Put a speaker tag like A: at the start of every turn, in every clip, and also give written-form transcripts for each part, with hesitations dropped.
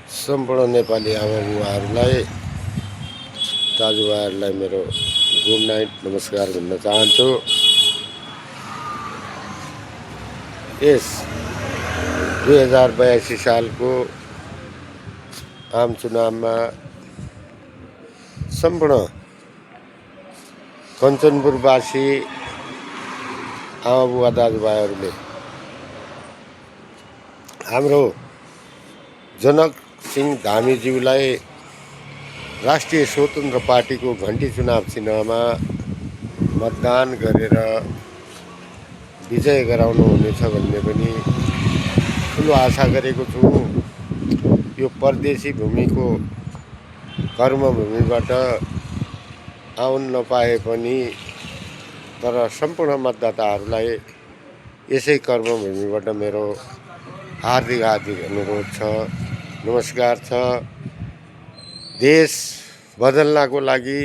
A: सम्पूर्ण नेपाली आमा बुवाहरूलाई दाजुभाइहरूलाई मेरो गुड नाइट नमस्कार भन्न चाहन्छु। यस 2082 सालको आम चुनावमा सम्पूर्ण कञ्चनपुरवासी आमा बुवा दाजुभाइहरूले हाम्रो जनक सिंह धामीज्यूलाई राष्ट्रिय स्वतन्त्र पार्टीको घन्टी चुनाव चिन्हमा मतदान गरेर विजय गराउनु हुनेछ भन्ने पनि ठुलो आशा गरेको छु। यो परदेशी भूमिको कर्मभूमिबाट आउन नपाए पनि तर सम्पूर्ण मतदाताहरूलाई यसै कर्मभूमिबाट मेरो हार्दिक अनुरोध छ, नमस्कार छ। देश बदल्नको लागि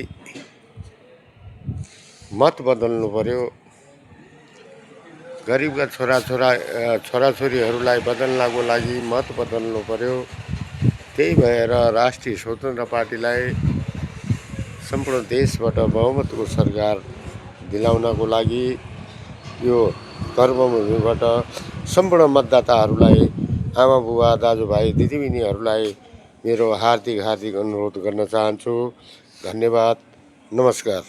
A: मत बदल्नु पर्यो। गरिबका छोराछोरीहरूलाई बदल्नको लागि मत बदल्नु पर्यो। त्यही भएर राष्ट्रिय स्वतन्त्र पार्टीलाई सम्पूर्ण देशबाट बहुमतको सरकार दिलाउनको लागि यो कर्मभूमिबाट सम्पूर्ण मतदाताहरूलाई, आमा बुवा दाजुभाइ दिदीबहिनीहरूलाई मेरो हार्दिक अनुरोध गर्न चाहन्छु। धन्यवाद, नमस्कार।